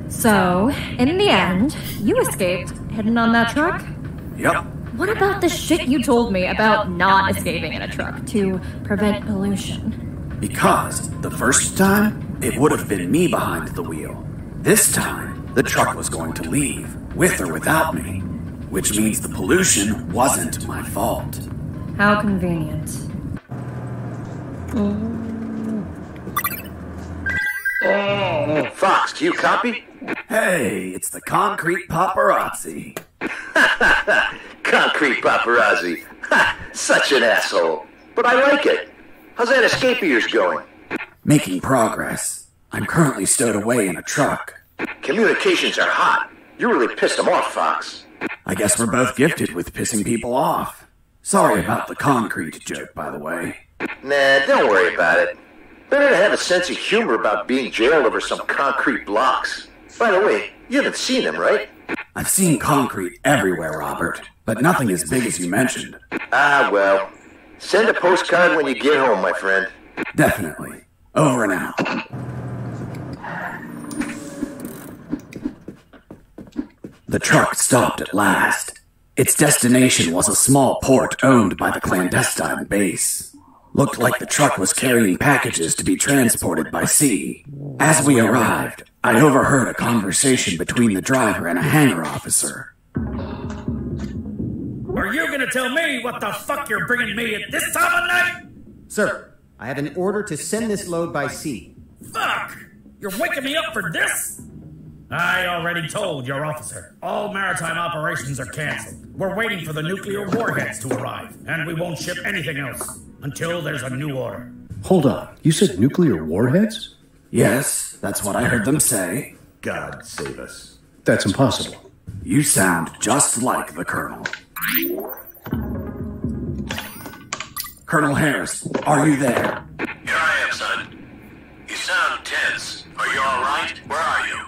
So, in the end, you escaped, hidden on that truck? Yep. What about the shit you told me about not escaping in a truck to prevent pollution? Because the first time, it would have been me behind the wheel. This time, the truck was going to leave, with or without me. Which means the pollution wasn't my fault. How convenient. Fox, do you copy? Hey, it's the concrete paparazzi. Concrete paparazzi. Ha, such an asshole. But I like it. How's that escape of yours going? Making progress. I'm currently stowed away in a truck. Communications are hot. You really pissed them off, Fox. I guess we're both gifted with pissing people off. Sorry about the concrete joke, by the way. Nah, don't worry about it. Better to have a sense of humor about being jailed over some concrete blocks. By the way, you haven't seen them, right? I've seen concrete everywhere, Robert, but nothing as big as you mentioned. Ah, well. Send a postcard when you get home, my friend. Definitely. Over and out. The truck stopped at last. Its destination was a small port owned by the clandestine base. Looked like the truck was carrying packages to be transported by sea. As we arrived, I overheard a conversation between the driver and a hangar officer. Are you gonna tell me what the fuck you're bringing me at this time of night? Sir, I have an order to send this load by sea. Fuck! You're waking me up for this? I already told your officer. All maritime operations are canceled. We're waiting for the nuclear warheads to arrive, and we won't ship anything else until there's a new order. Hold on, you said nuclear warheads? Yes, that's what I heard them say. God save us. That's impossible. You sound just like the Colonel. Colonel Harris, are you there? Here I am, son. You sound tense. Are you all right? Where are you?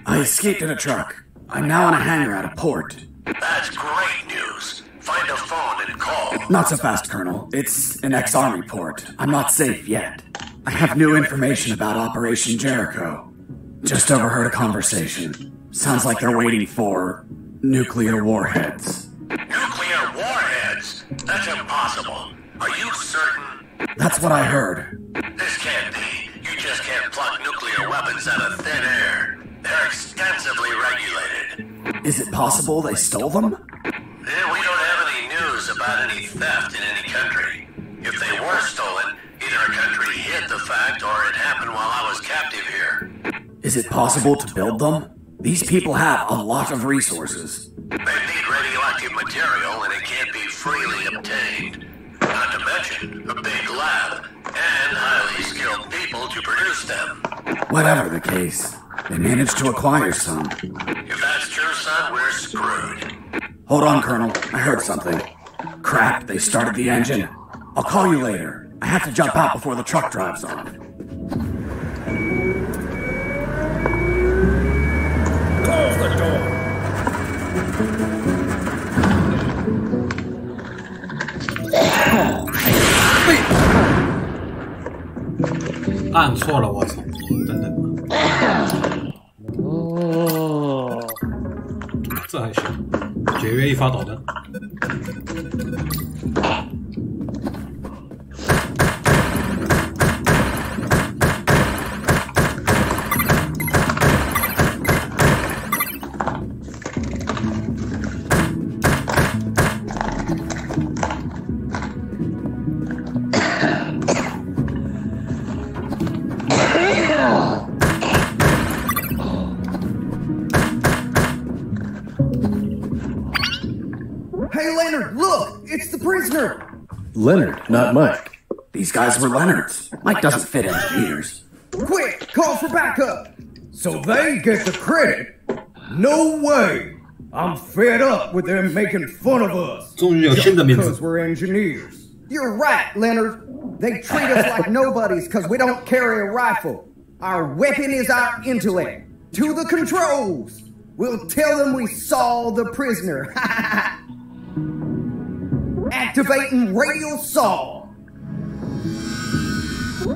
I escaped in a truck. I'm now in a hangar at a port. That's great news. Find a phone and call. Not so fast, Colonel. It's an ex-Army port. I'm not safe yet. I have new information about Operation Jericho. Just overheard a conversation. Sounds like they're waiting for nuclear warheads. Nuclear warheads? That's impossible. Are you certain? That's what I heard. This can't be. You just can't pluck nuclear weapons out of thin air. They're extensively regulated. Is it possible they stole them? We don't have any news about any theft in any country. If they were stolen, either a country hid the fact or it happened while I was captive here. Is it possible to build them? These people have a lot of resources. They need radioactive material and it can't be freely obtained. Not to mention a big lab and highly skilled people to produce them. Whatever the case, they managed to acquire some. If that's true, son, we're screwed. Hold on, Colonel. I heard something. Crap, they started the engine. I'll call you later. I have to jump out before the truck drives off. Close the door. 按错了，我操！等等，这还行，节约一发导弹。Hey, Leonard, look! It's the prisoner! Leonard, not Mike. These guys were Leonard's. Mike doesn't fit engineers. Quick, call for backup! So they get the credit? No way! I'm fed up with them making fun of us. 终于有新的名字。 Because we're engineers. You're right, Leonard. They treat us like nobodies because we don't carry a rifle. Our weapon is our intellect. To the controls! We'll tell them we saw the prisoner. Activating radio saw.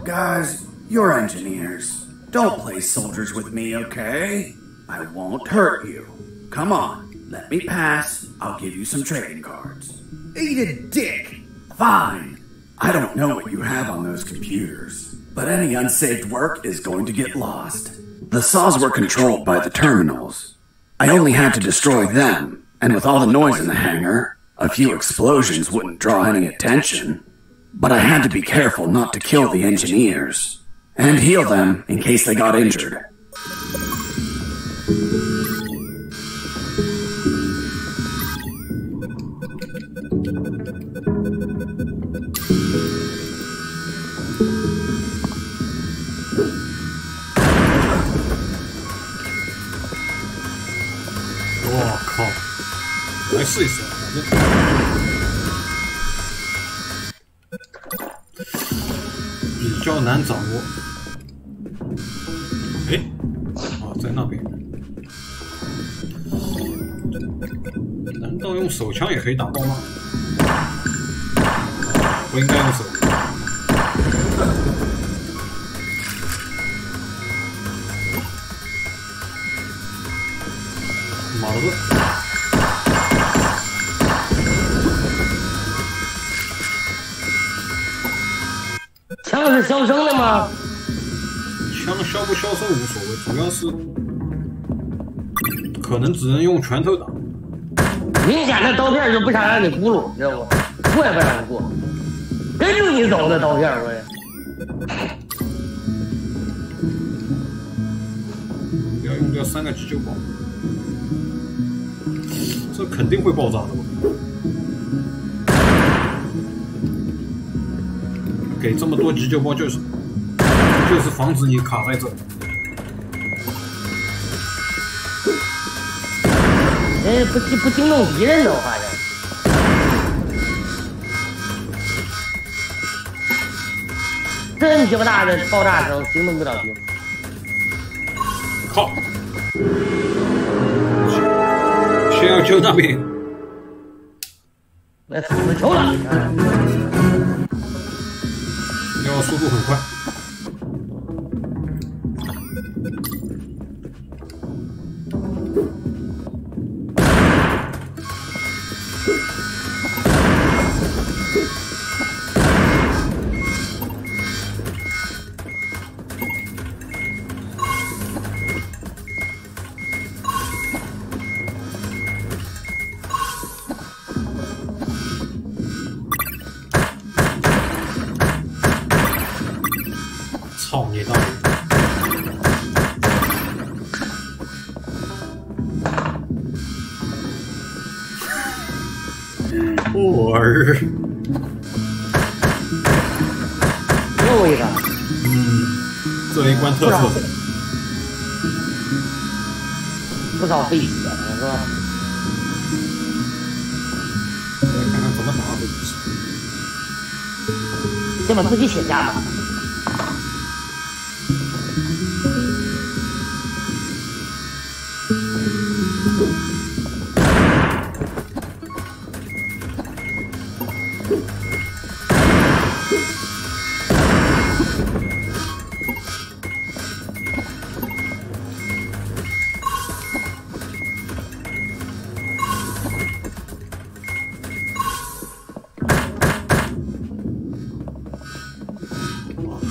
Guys, you're engineers. Don't play soldiers with me, okay? I won't hurt you. Come on, let me pass. I'll give you some trading cards. Eat a dick! Fine. I don't know what you have on those computers, but any unsaved work is going to get lost. The saws were controlled by the terminals. I only had to destroy them, and with all the noise in the hangar, a few explosions wouldn't draw any attention. But I had to be careful not to kill the engineers, and heal them in case they got injured.来试一试，比较难掌握。哎，在那边。难道用手枪也可以打爆吗？不应该用手。马子。枪是消声的吗？枪消不消声无所谓，主要是可能只能用拳头打。明显的刀片就不想让你咕噜，你知道不？过也不让你过，跟着你走的刀片我也。要用掉3个急救包，这肯定会爆炸的。给这么多急救包就是防止你卡在这。哎，不惊动敌人的，我发现。真鸡巴大的爆炸声，惊动不了敌人。靠！先要救那边。那死球了！要速度很快。操你大爷！我儿，又一个，这一关特色，不少费血是吧？来看看怎么打回去。先把自己血加吧。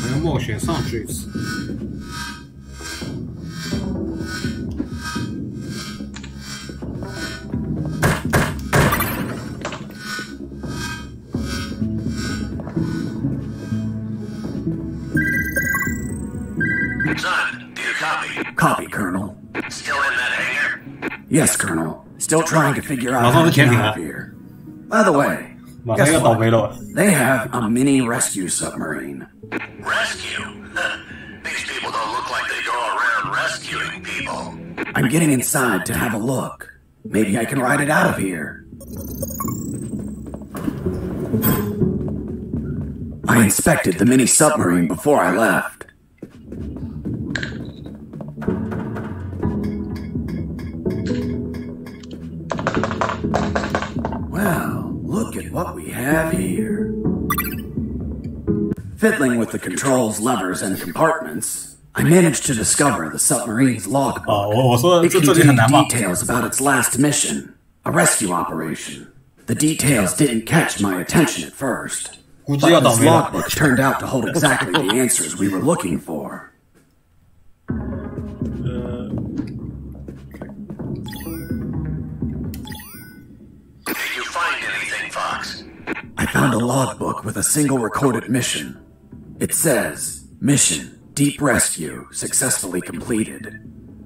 还要冒险上去一次。Son, do you copy? Copy, Colonel. Still in that hangar? Yes, Colonel. Still trying to figure out 马上 how 是 to 潜 get 艇 out 了 of here. By the way, 马上 guess 要倒 what? 霉了。 They have a mini rescue submarine. Rescue? These people don't look like they go around rescuing people. I'm getting inside to have a look. Maybe I can ride it out of here. I inspected the mini submarine before I left. Well, look at what we have here. Fiddling with the controls, levers, and compartments, I managed to discover the submarine's logbook. 我说 It 这里很 contained 难吗？ details about its last mission, a rescue operation. The details didn't catch my attention at first. 估 But 计要倒 this 霉了。 logbook turned out to hold exactly the answers we were looking for. Did you find anything, Fox? I found a logbook with a single recorded mission. It says, Mission, Deep Rescue, successfully completed.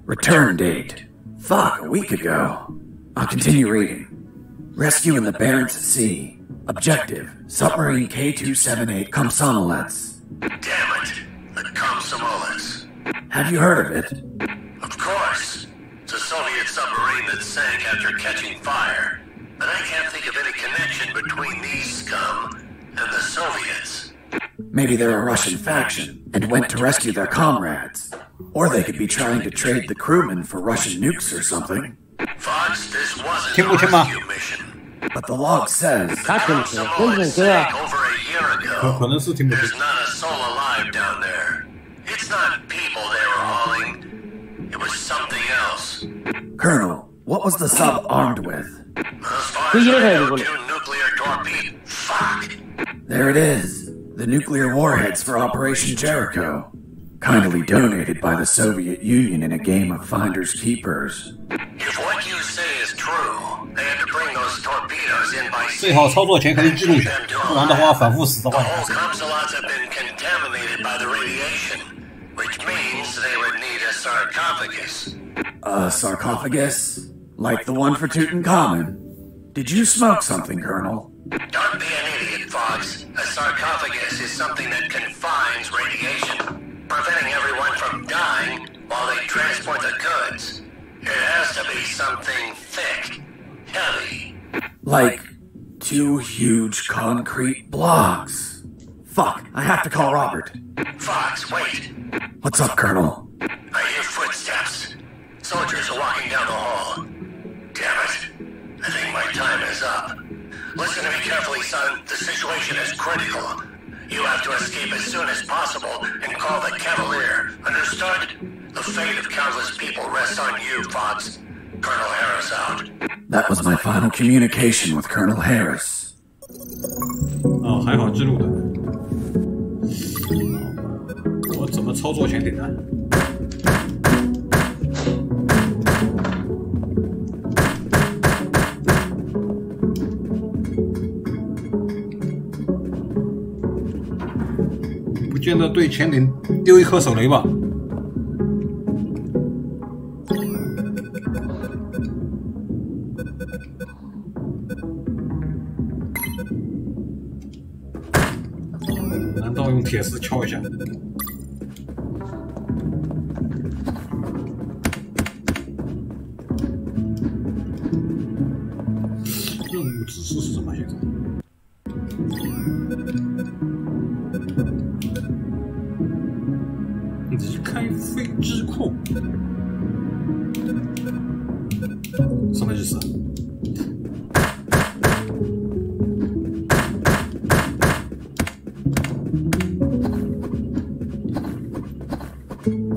Return date. Fuck, a week ago. I'll continue reading. Rescue in the Barents Sea. Objective, submarine K-278 Komsomolets. Damn it. The Komsomolets. Have you heard of it? Of course. It's a Soviet submarine that sank after catching fire. But I can't think of any connection between these scum and the Soviets. Maybe they're a Russian faction and went to rescue their comrades. Or they could be trying to trade the crewmen for Russian nukes or something. Fox, this wasn't 听 a 不清吗？ rescue mission. But the log says,他听不清，真正 Komsomolets 听啊 sank！ over a year 可 ago. 能是听不清 There's。not a soul alive down there. It's not people they were hauling. It was something else. Colonel, what was the sub armed with? As far as I know, 2 nuclear torpedoes. Fuck. There it is. The nuclear warheads for Operation Jericho. Kindly donated by the Soviet Union in a game of finders keepers. If what you say is true, they had to bring those torpedoes in by 最 sea. 好操作前肯定记录下，不然的话反复死的 The 话。 whole Komsomolets have been contaminated by the radiation, which means they would need a sarcophagus. A sarcophagus? Like the one for Tutankhamun? Did you smoke something, Colonel? Don't be an idiot, Fox. A sarcophagus is something that confines radiation, preventing everyone from dying while they transport the goods. It has to be something thick, heavy. Like 2 huge concrete blocks. Fuck, I have to call Robert. Fox, wait. What's up, Colonel? I hear footsteps. Soldiers are walking down the hall. Damn it. I think my time is up. Listen to me carefully, son. The situation is critical. You have to escape as soon as possible and call the Cavalier. Understood? The fate of countless people rests on you, Fox. Colonel Harris out. That was my final communication with Colonel Harris. 哦，还好记录的。我怎么操作前顶呢？不见得对前顶丢一颗手雷吧？ 难道用铁丝敲一下？任务指示是什么？现在？离开飞机库，什么意思？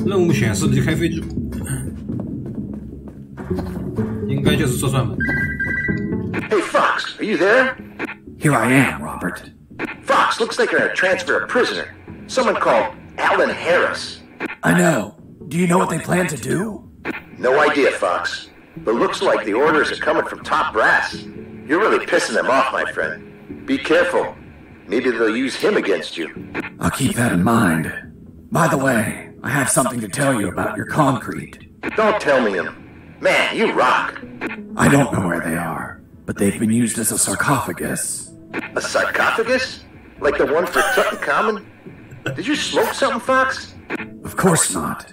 任务显示离开飞机库，应该就是这扇门。 Hey, Fox, are you there? Here I am, Robert. Fox, looks like you're gonna transfer a prisoner. Someone called Alan Harris. I know. Do you know what they plan to do? No idea, Fox. But looks like the orders are coming from top brass. You're really pissing them off, my friend. Be careful. Maybe they'll use him against you. I'll keep that in mind. By the way, I have something to tell you about your concrete. Don't tell me him. Man, you rock. I don't know where they are, but they've been used as a sarcophagus. A sarcophagus? Like the one for Tutankhamun? Did you smoke something, Fox? Of course not.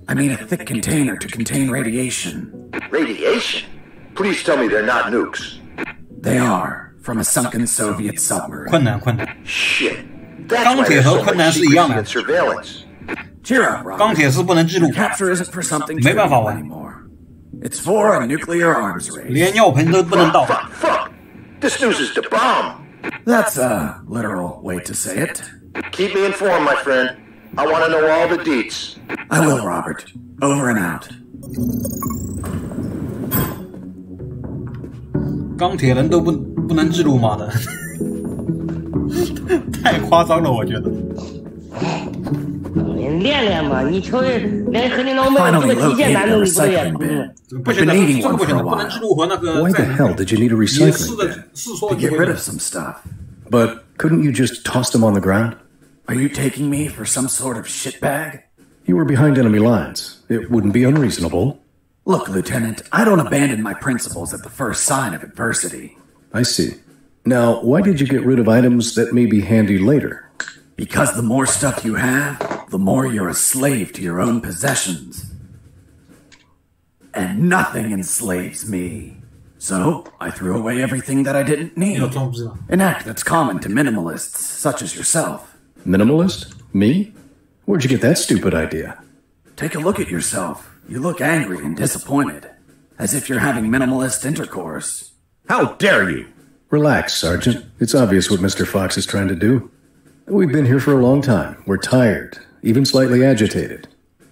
I mean a thick container to contain radiation. Radiation? Please tell me they're not nukes. They are, from a sunken Soviet submarine. 困难。 Shit. That's 钢 why 铁 there's 和 so 困 much 难是一样 secrecy 的 and surveillance. Cheer up, Robert. 钢铁是不能记录， Capture isn't for something 没办法 trivial 玩。 anymore. It's for a nuclear arms race. 连尿盆都不能倒。 Fuck. This news is the bomb. That's a literal way to say it. Keep me informed, my friend. I want to know all the deets. I will, Robert. Over and out. 钢铁人都不能记录吗的？太夸张了，我觉得。你练练嘛，你瞅连合金装备这个极限难度你不也不行的，这个不行的，不能记录和那个 Why the hell did you need a 也是 recycling 的 bin? 是说 To get rid of some stuff. But couldn't you just toss them on the ground? Are you taking me for some sort of shitbag? You were behind enemy lines. It wouldn't be unreasonable. Look, Lieutenant, I don't abandon my principles at the first sign of adversity. I see. Now, why did you get rid of items that may be handy later? Because the more stuff you have, the more you're a slave to your own possessions. And nothing enslaves me. So, I threw away everything that I didn't need. An act that's common to minimalists, such as yourself. Minimalist? Me? Where'd you get that stupid idea? Take a look at yourself. You look angry and disappointed. As if you're having minimalist intercourse. How dare you? Relax, Sergeant. It's obvious what Mr. Fox is trying to do. We've been here for a long time. We're tired, even slightly agitated.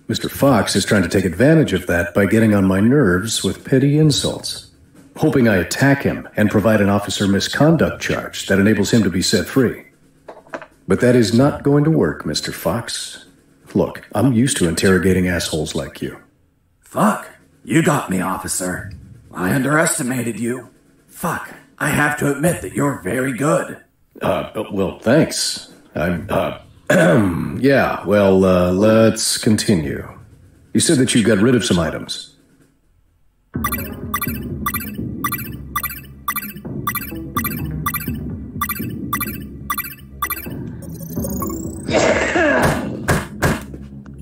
Mr. Fox is trying to take advantage of that by getting on my nerves with petty insults, hoping I attack him and provide an officer misconduct charge that enables him to be set free. But that is not going to work, Mr. Fox. Look, I'm used to interrogating assholes like you. Fuck. You got me, officer. I underestimated you. Fuck. I have to admit that you're very good. Well, thanks. Yeah, well, let's continue. You said that you got rid of some items.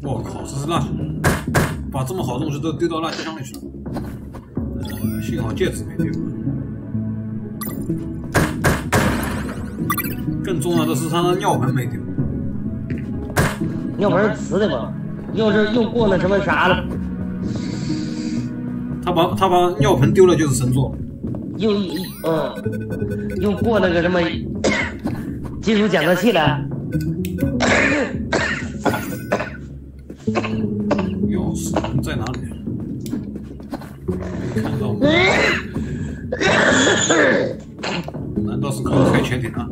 我靠，这是垃圾，把这么好东西都丢到垃圾箱里去了。幸好戒指没丢。更重要的是他的尿盆没丢。尿盆是瓷的吧？又过那什么啥了？他把尿盆丢了就是神作。又过那个什么金属检测器了。钥匙在哪里？没看到吗？难道是靠开潜艇啊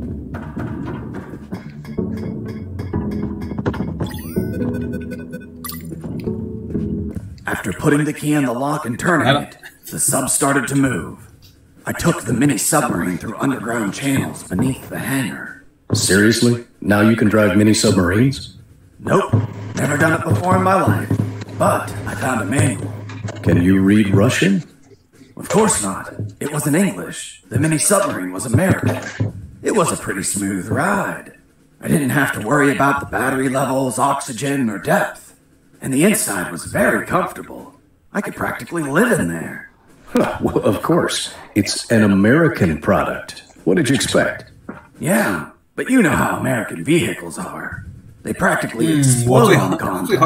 ？After putting the key in the lock and turning it, the sub started to move. I took the mini submarine through underground channels beneath the hangar. Seriously? Now you can drive mini submarines? Nope. Never done it before in my life. But I found a manual. Can you read Russian? Of course not. It was in English. The mini submarine was American. It was a pretty smooth ride. I didn't have to worry about the battery levels, oxygen, or depth. And the inside was very comfortable. I could practically live in there. Well, of course. It's an American product. What did you expect? Yeah, but you know how American vehicles are. They practically explode on contact.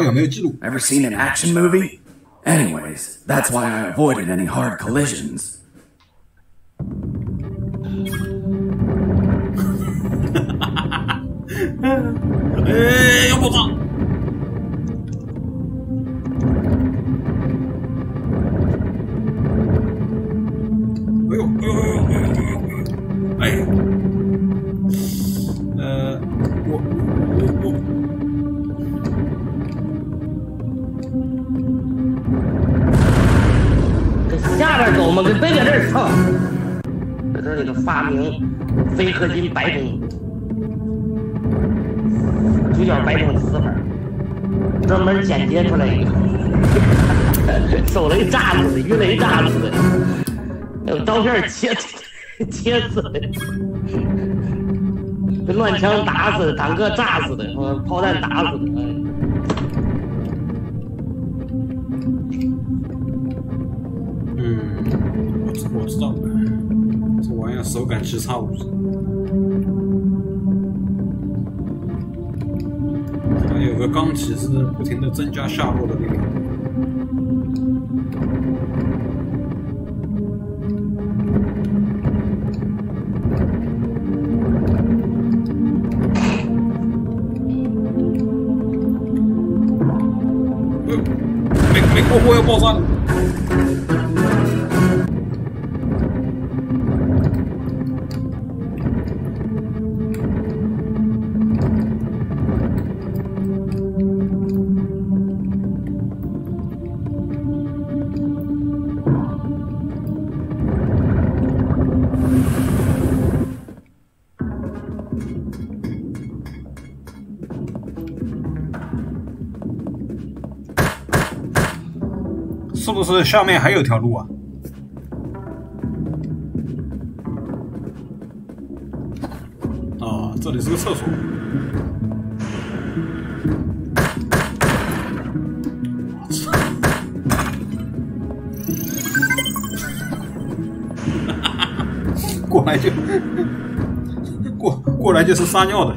Ever seen an action movie? Anyways, that's why I avoided any hard collisions. 要爆炸！下边走嘛，别搁这儿蹭。这是这个发明非合金白铜，主角白铜瓷粉，专门剪接出来一个，手雷炸死的，鱼雷炸死的，有刀片切死的，被乱枪打死的，坦克炸死的，炮弹打死的。我知道了，这玩意儿手感奇差无比。它有个钢体是不停的增加下落的力量。美国货要爆炸了。是不是下面还有条路啊？哦，这里是个厕所。我操！过来就是撒尿的。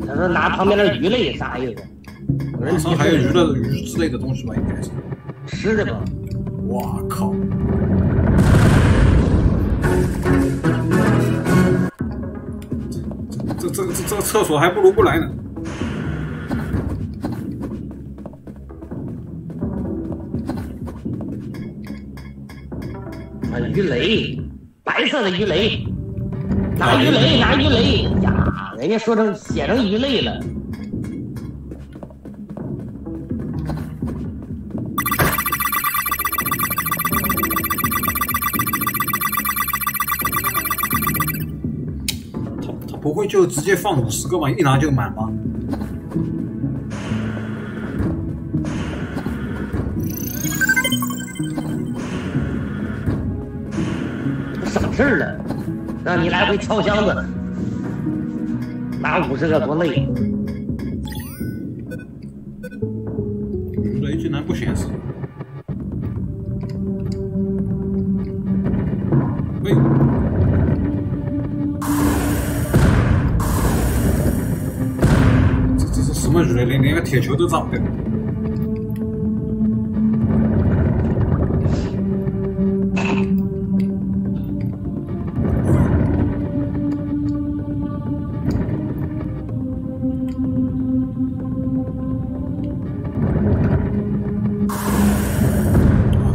他说拿旁边的鱼类撒一个。马上还有鱼之类的东西吧，应该是吃的吧？哇靠！这个厕所还不如不来呢。啊，鱼雷，白色的鱼雷，拿鱼雷呀！人家写成鱼雷了。不会就直接放50个吗？一拿就满吗？省事了，让你来回敲箱子，拿50个多累。鱼雷竟然不显示。喂。什么鱼雷连个铁球都炸不掉。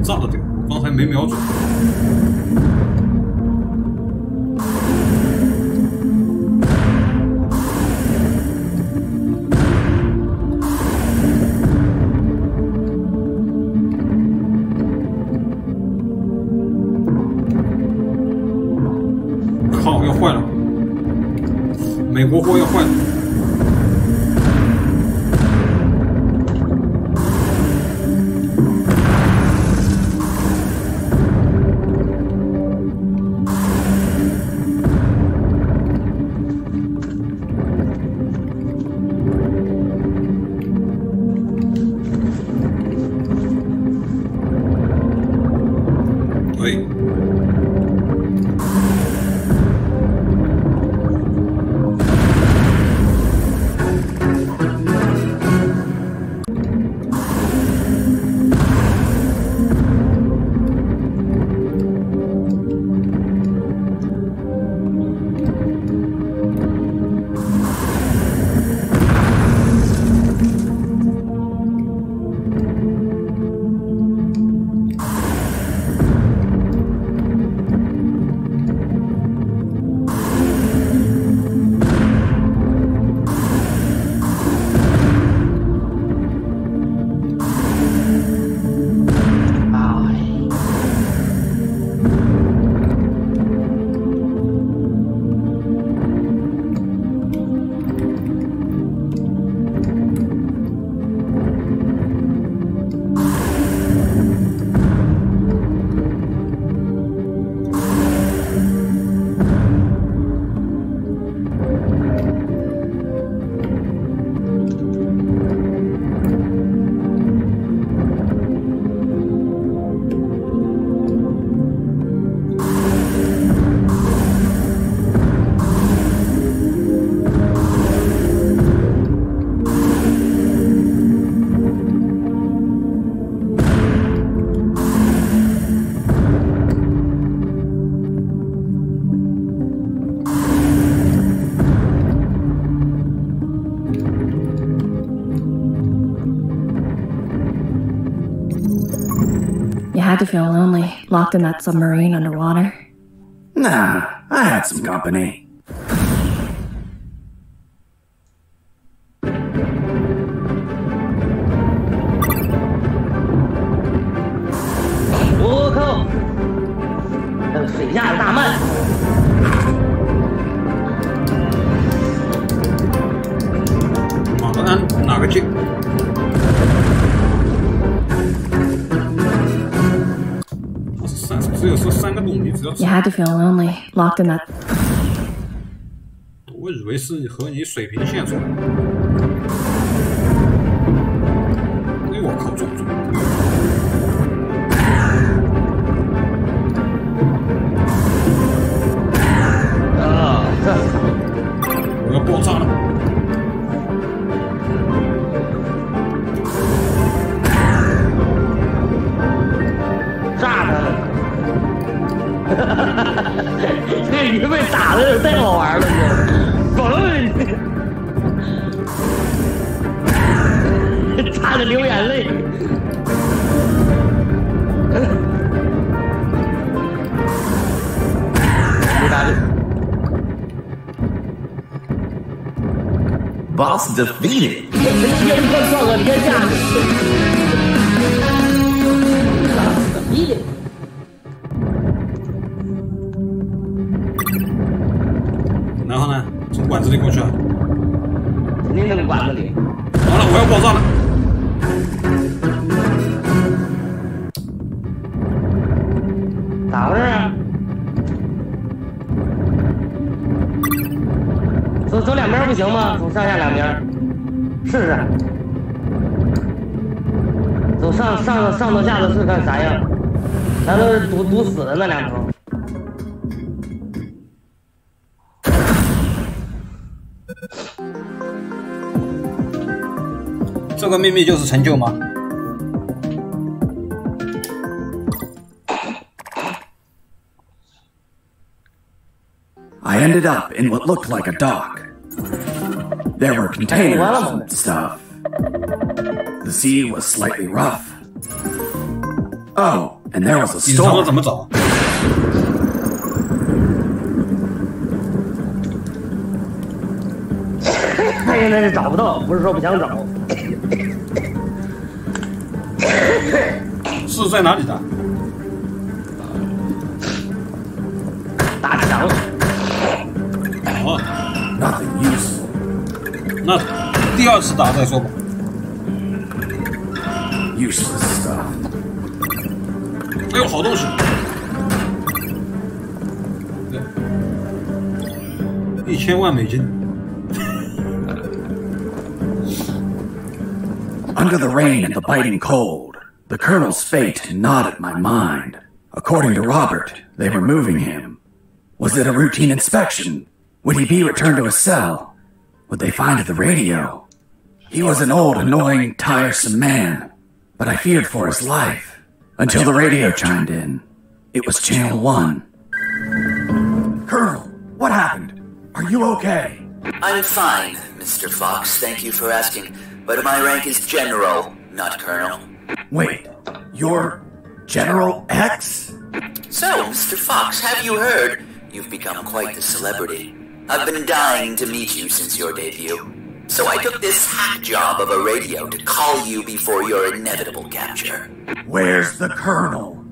炸得掉，我刚才没瞄准。靠，要坏了！美国货要坏了！ had to feel lonely, locked in that submarine underwater. Nah, I had some company. You had to feel lonely, locked in that. 我以为是和你水平线索。哎，我靠，中！啊，这我要爆炸了！炸他了！这鱼被打的太好玩了，这差点流眼泪。没打的。Boss defeated. 天快撞到天下去。defeated。然后呢？从管子里过去啊？肯定那个管子里。完了，我要爆炸了！咋回事啊？走两边不行吗？走上下两边，试试。走上头下头试看啥样？咱都是堵死的那两头。这个秘密就是成就吗？ I ended up in what looked like a dock. There were containers and stuff. The sea was slightly rough. Oh, and there was a storm. 怎么走？他现在是找不到，不是说不想找。是在哪里的？大墙。 哦 Nothing useful. 那第二次打再说吧。Useless stuff. 哎呦，好东西！1000万美金。Under the rain and the biting cold, the Colonel's fate gnawed at my mind. According to Robert, they were moving him. Was it a routine inspection? Would he be returned to a cell? Would they find the radio? He was an old, annoying, tiresome man, but I feared for his life. Until the radio chimed in. It was Channel 1. Colonel, what happened? Are you okay? I'm fine, Mr. Fox, thank you for asking. But my rank is General, not Colonel. Wait, you're General X? So, Mr. Fox, have you heard? You've become quite the celebrity. I've been dying to meet you since your debut. So I took this hack job of a radio to call you before your inevitable capture. Where's the Colonel?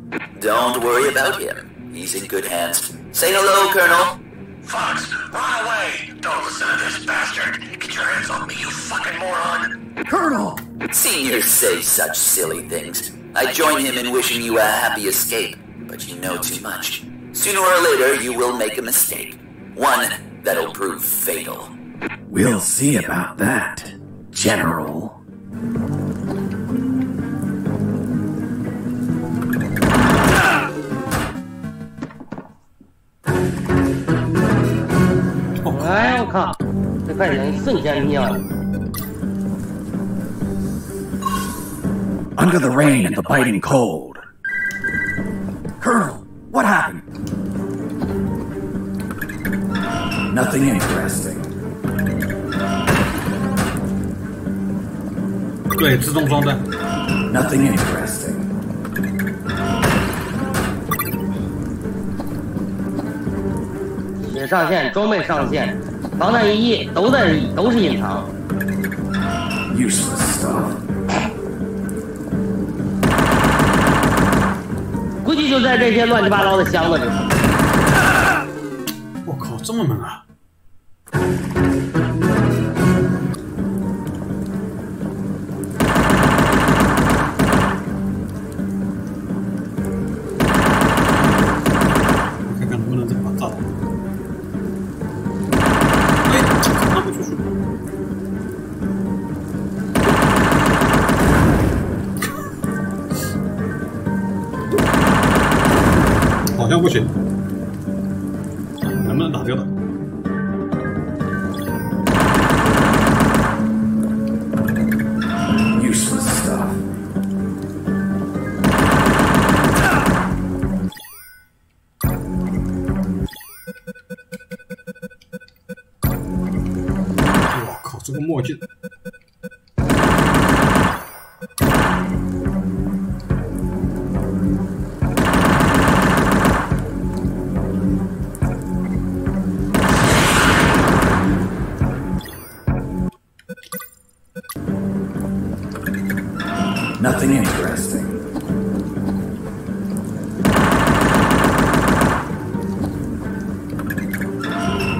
Don't worry about him. He's in good hands. Say hello, Colonel. Fox, run away! Don't listen to this bastard! Get your hands off me, you fucking moron! Colonel! Seniors say such silly things. I join him in wishing you a happy escape, but you know too much. Sooner or later, you will make a mistake. One that'll prove fatal. We'll see about that, General.哎我靠，这快点瞬间灭了。 Under the rain and the biting cold. Colonel, what happened? Nothing interesting. 对，自动装弹。 Nothing interesting. 上线，装备上线，防弹衣都是隐藏。Useless stuff. 估计就在这些乱七八糟的箱子里。我靠，这么猛啊！我看看能不能这么炸倒。哎，拿不出去。好像不行，能不能打掉的？我靠，这个墨镜！Nothing interesting.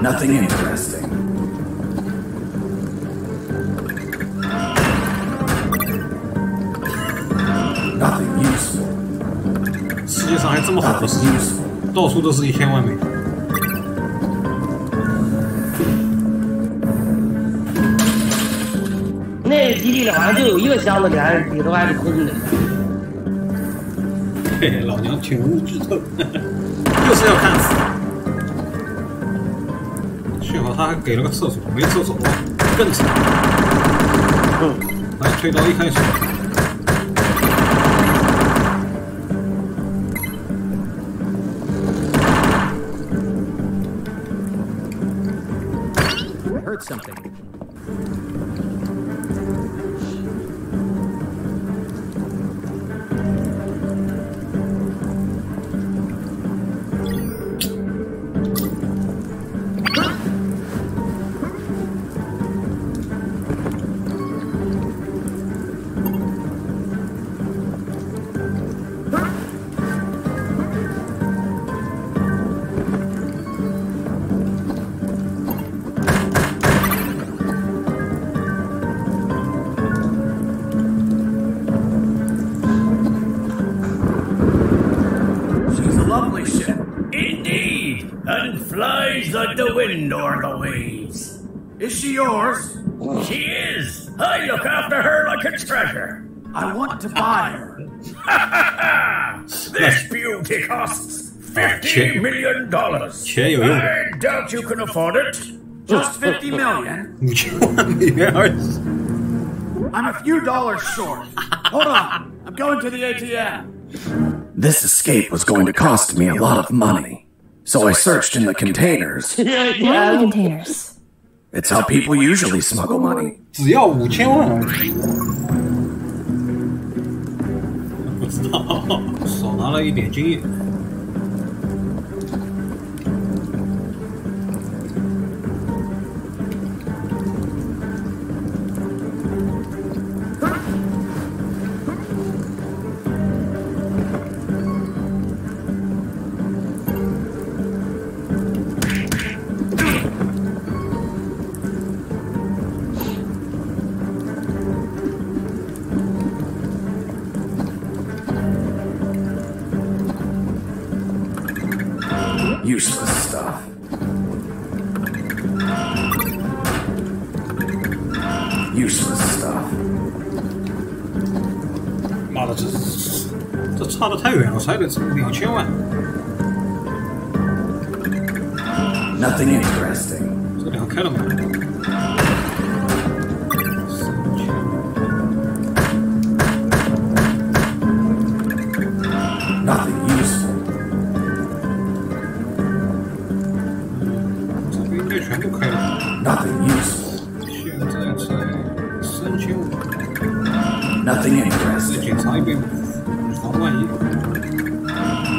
Nothing interesting. Nothing useful. 世界上还这么好的事情，到处都是1000万美元。那个基地里好像就有一个箱子里头还是空的。嘿嘿，老娘挺无剧透，就是要看死。幸好他还给了个厕所，没厕所更惨。来推到一开始。Heard something. Flies like the wind or the waves. Is she yours? She is. I look after her like a treasure. I want to buy her. This beauty costs $50 million. I doubt you can afford it. Just $50 million? I'm a few dollars short. Hold on. I'm going to the ATM. This escape was going to cost me a lot of money. So I searched in the containers. What are the containers? It's how people usually smuggle money. 只要5000万而已。不知道，少拿了一点经验。Useless stuff. Useless stuff. 妈的，这差得太远了，才得2000万。Nothing interesting. 这两开了吗？ Nothing useful. 这个应该全部开了。Nothing useful. 现在才3500。Nothing 再 interesting. 检查一遍，防万一。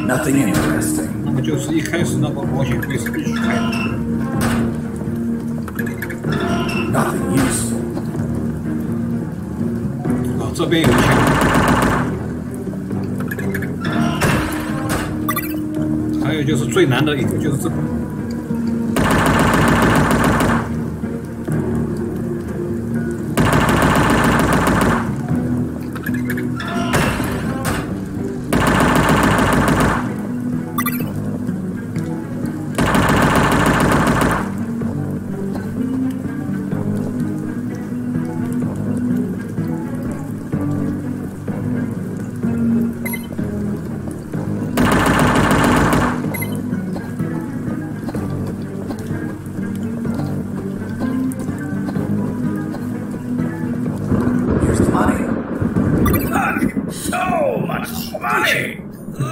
Nothing interesting. 那么就是一开始那把保险柜是必须开的。Nothing useful. 啊，这边有枪。还有就是最难的一个就是这个。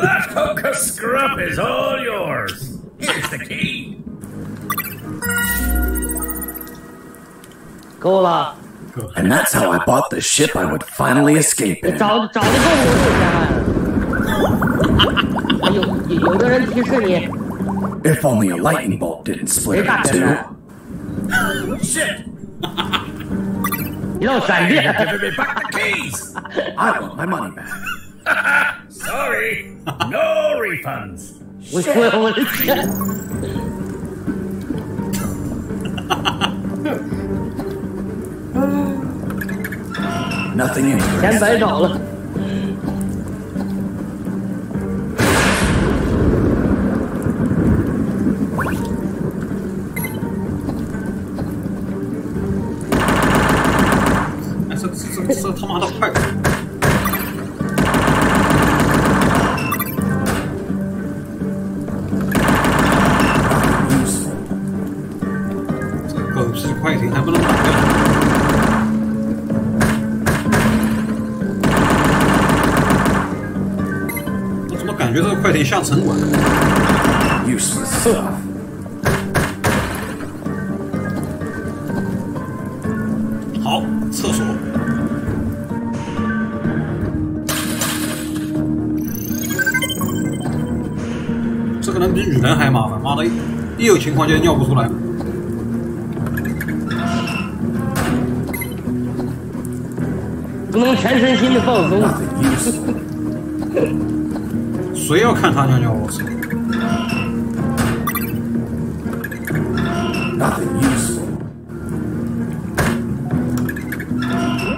That hook of scruff is all yours. Here's the key. 够了。 And that's how I bought the ship I would finally escape in. 找的够我有个人提示你。 If only a lightning bolt didn't split it in two. Shit! 你让我闪电。 You're giving me back the keys. I want my money back. Sorry, no refunds. 我的天！ Nothing in 钱白找了。哎，这他妈的快！ 狗屁快艇还不能打掉。我怎么感觉这个快艇像城管 useless stuff. 好，厕所。这个人比女人还麻烦，妈的，一有情况就尿不出来。 不能全身心的放松。谁要看他尿尿？我操 Nothing useful.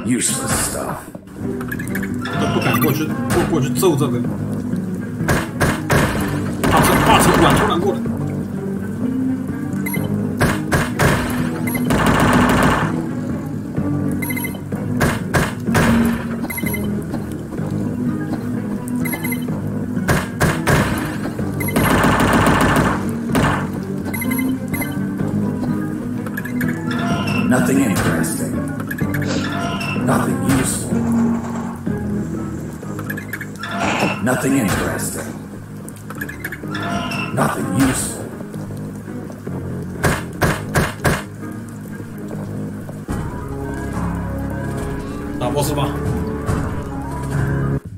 Useless stuff. 都不敢过去揍这个。大城管突然过来。 Nothing interesting. Nothing useful. Nothing interesting. Nothing useful.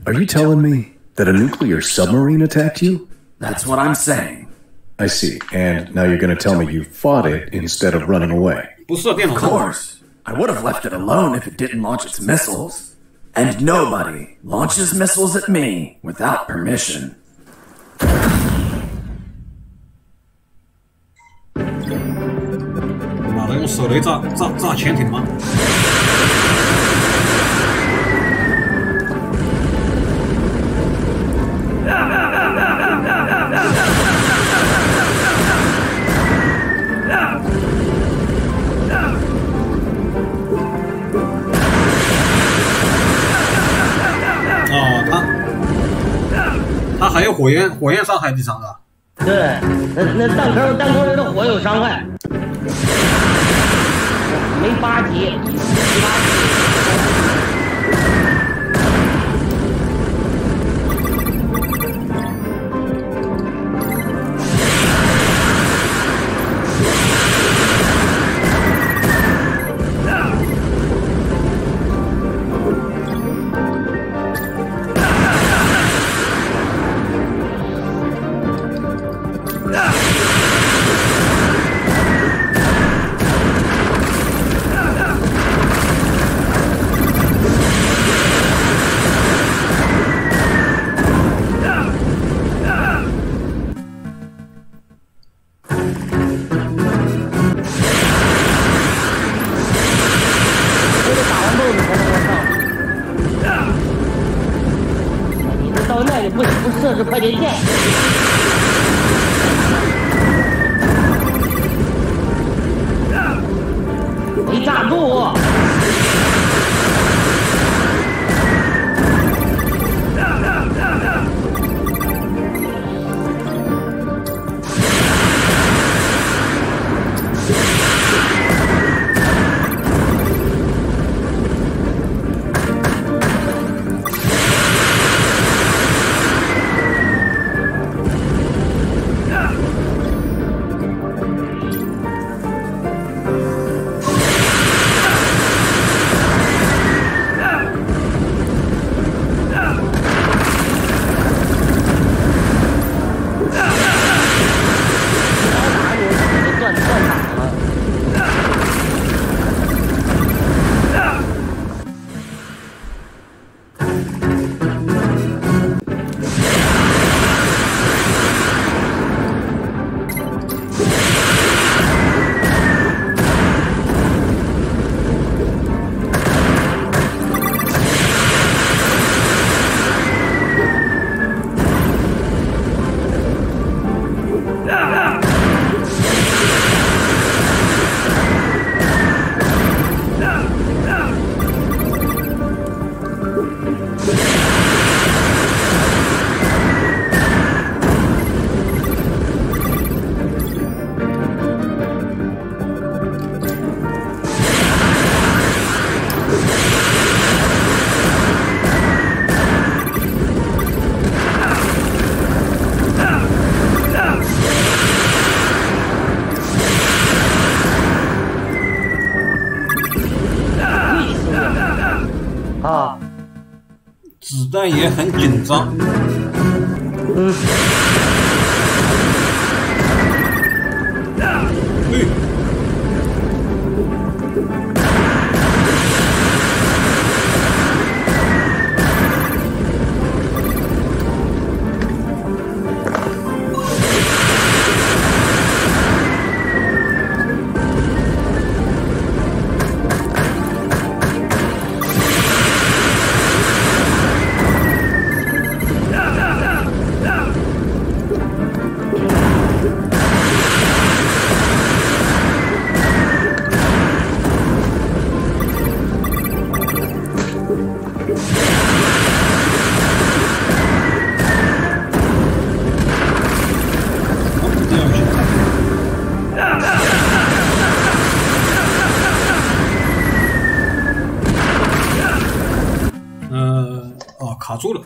Are you telling me that a nuclear submarine attacked you? That's what I'm saying. I see. And now you're going to tell me you fought it instead of running away. Of course. I would have left it alone if it didn't launch its missiles. And nobody launches missiles at me without permission. 妈的，用手雷炸潜艇吗？他还有火焰伤害地上的。对，那弹坑人的火有伤害，没8级。为什么不设置快捷键？没炸住！子弹也很紧张。卡住了。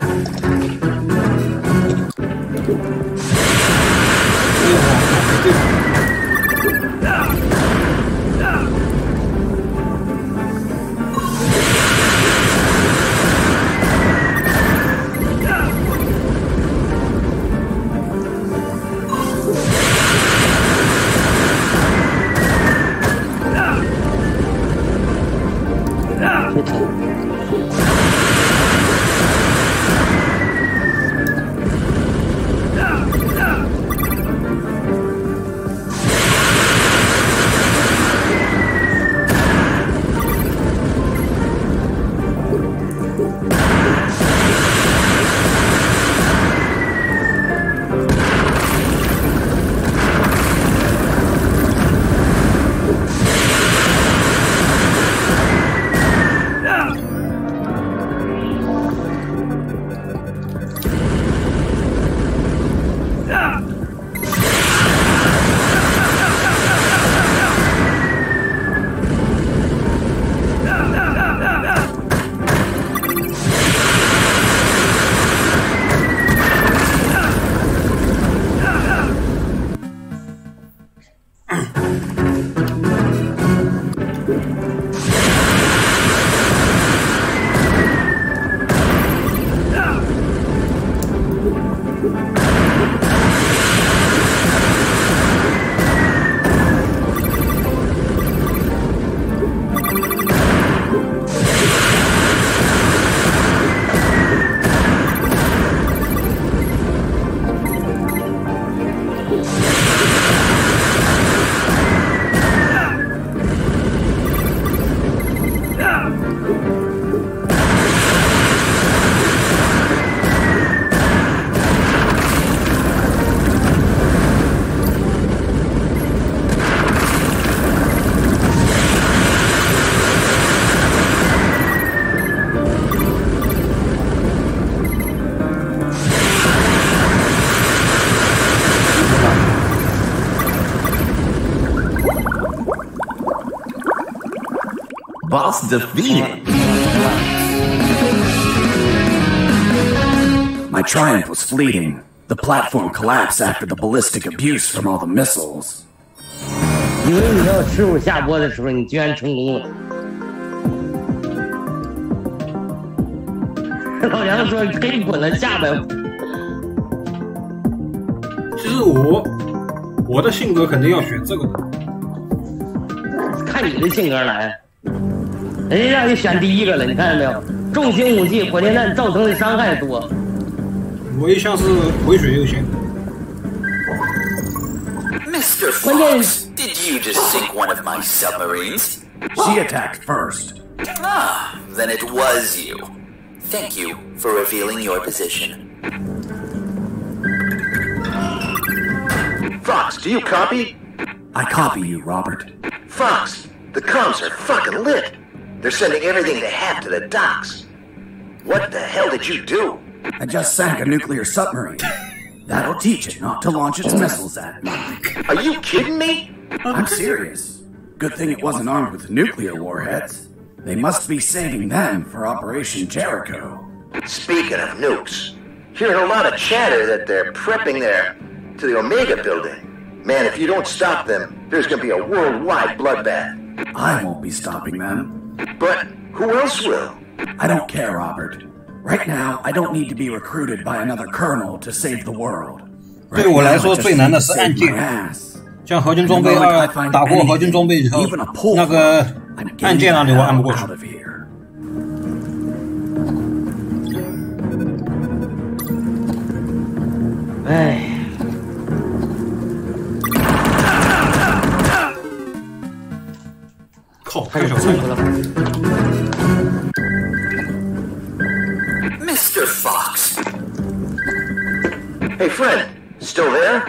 Boss defeated. My triumph was fleeting. The platform collapsed after the ballistic abuse from all the missiles. 以为你要吃我下播的时候，你居然成功了。老梁说可以滚了下边。其实我的性格肯定要选这个的。看你的性格来，人家让你选第一个了，你看见没有？重型武器火箭弹造成的伤害多。我一向是回血优先。Mr. Fox, did you just sink one of my submarines? She attacked first. Ah, then it was you. Thank you for revealing your position. Fox, do you copy? I copy you, Robert. Fox, the comms are fucking lit. They're sending everything they have to the docks. What the hell did you do? I just sank a nuclear submarine. That'll teach it not to launch its missiles at me. Are you kidding me? I'm serious. Good thing it wasn't armed with nuclear warheads. They must be saving them for Operation Jericho. Speaking of nukes, hearing a lot of chatter that they're prepping to the Omega building. Man, if you don't stop them, there's gonna be a worldwide bloodbath. I won't be stopping them. But who else will? I don't care, Robert. Right now, I don't need to be recruited by another colonel to save the world. 对我来说最难的是按键，像合金装备2打过合金装备以后，那个按键那里我按不过去。哎。靠，开个小差了。Mr. Fox. Hey, friend, still there?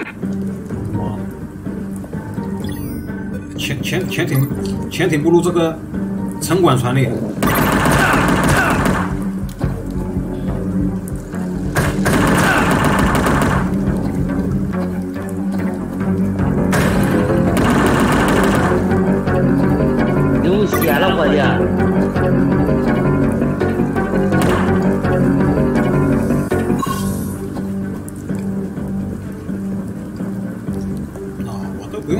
潜艇不如这个城管船力。流血了，伙计。不用。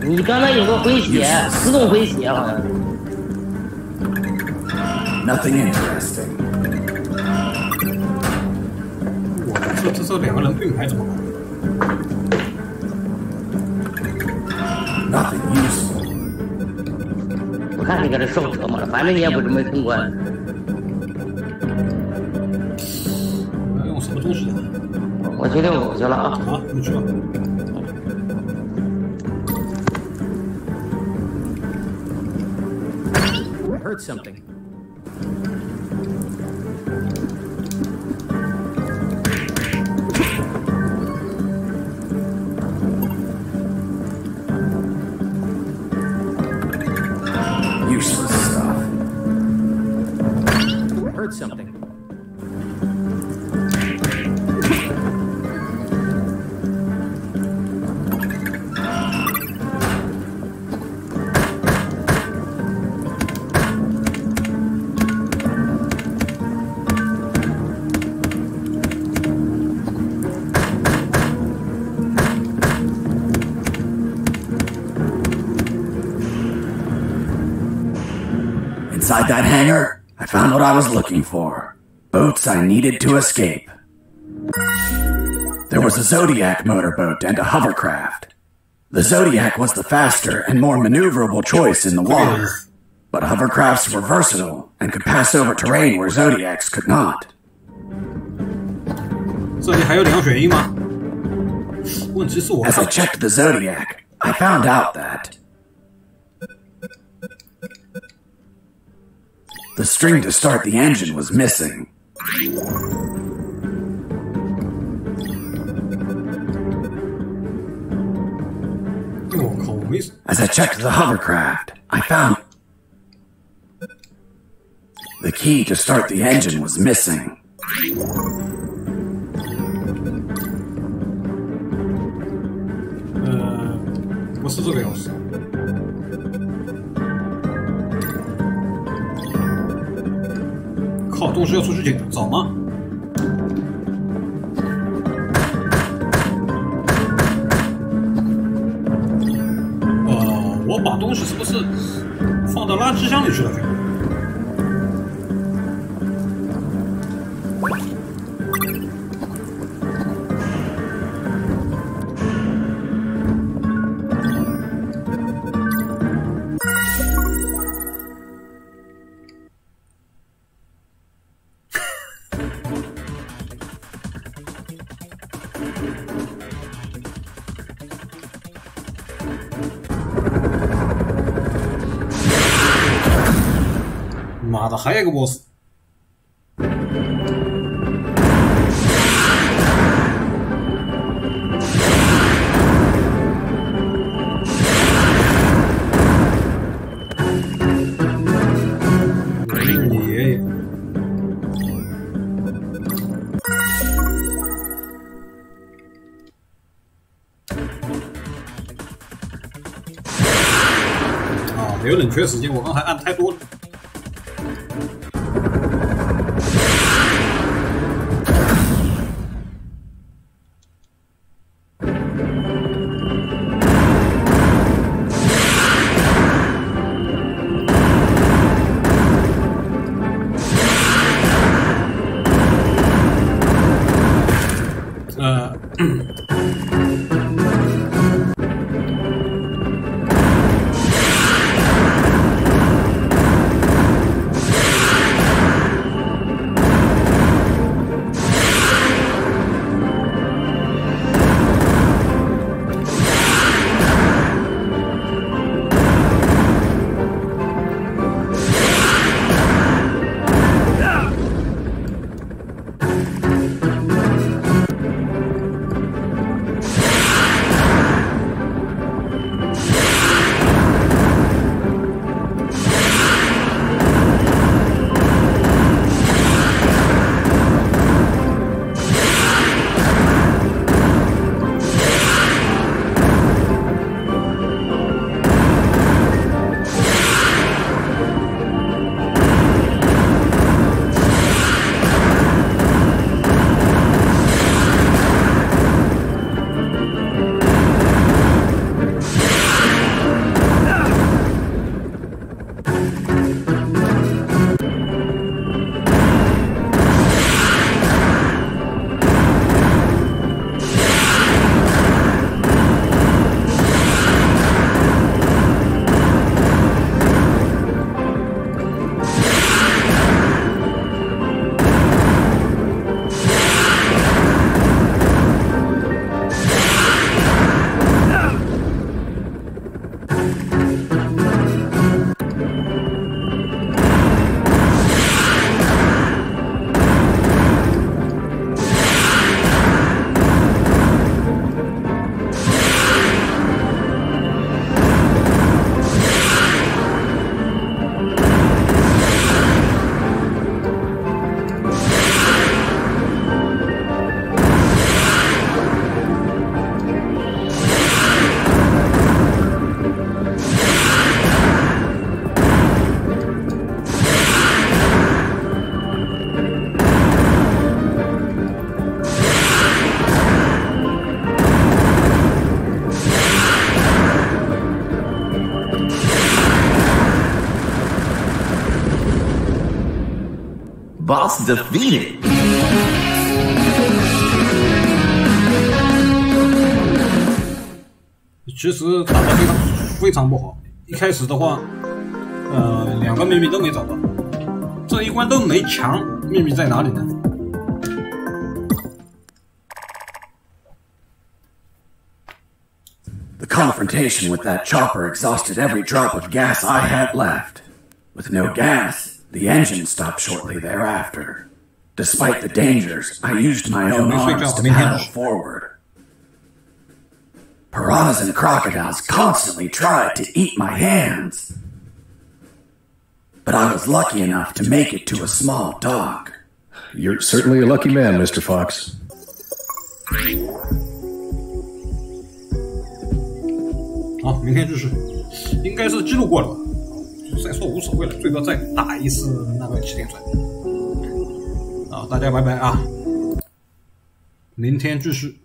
你刚才有个回血，自动回血好像。Nothing interesting. 我这两个人并排怎么搞 ？Nothing useful. 我看你搁这受折磨了，反正你也不准备通关。我要用什么东西啊？我去遛狗去了啊！好，你去吧。I heard something. Useless stuff. I heard something. Inside that hangar, I found what I was looking for. Boats I needed to escape. There was a Zodiac motorboat and a hovercraft. The Zodiac was the faster and more maneuverable choice in the water. But hovercrafts were versatile and could pass over terrain where Zodiacs could not. 这里还有2选1吗？问题是我 As I checked the Zodiac, I found out that the string to start the engine was missing. As I checked the hovercraft, I found the key to start the engine was missing. 不是这个钥匙。靠，都是要出去找吗？我把东西是不是放到垃圾箱里去了？妈的，还有一个 boss。没有冷却时间，我刚才按太多了。Boss defeated. 其实打得非常不好。一开始的话，两个秘密都没找到，这一关都没强，秘密在哪里呢？ The confrontation with that chopper exhausted every drop of gas I had left. With no gas, the engine stopped shortly thereafter. Despite the dangers, I used my own arms to paddle forward. Piranhas and crocodiles constantly tried to eat my hands. But I was lucky enough to make it to a small dock. You're certainly a lucky man, Mr. Fox. 好，明天就是应该是记录过了吧？再说无所谓了，最多再打一次那个起点转。大家拜拜啊，明天继续。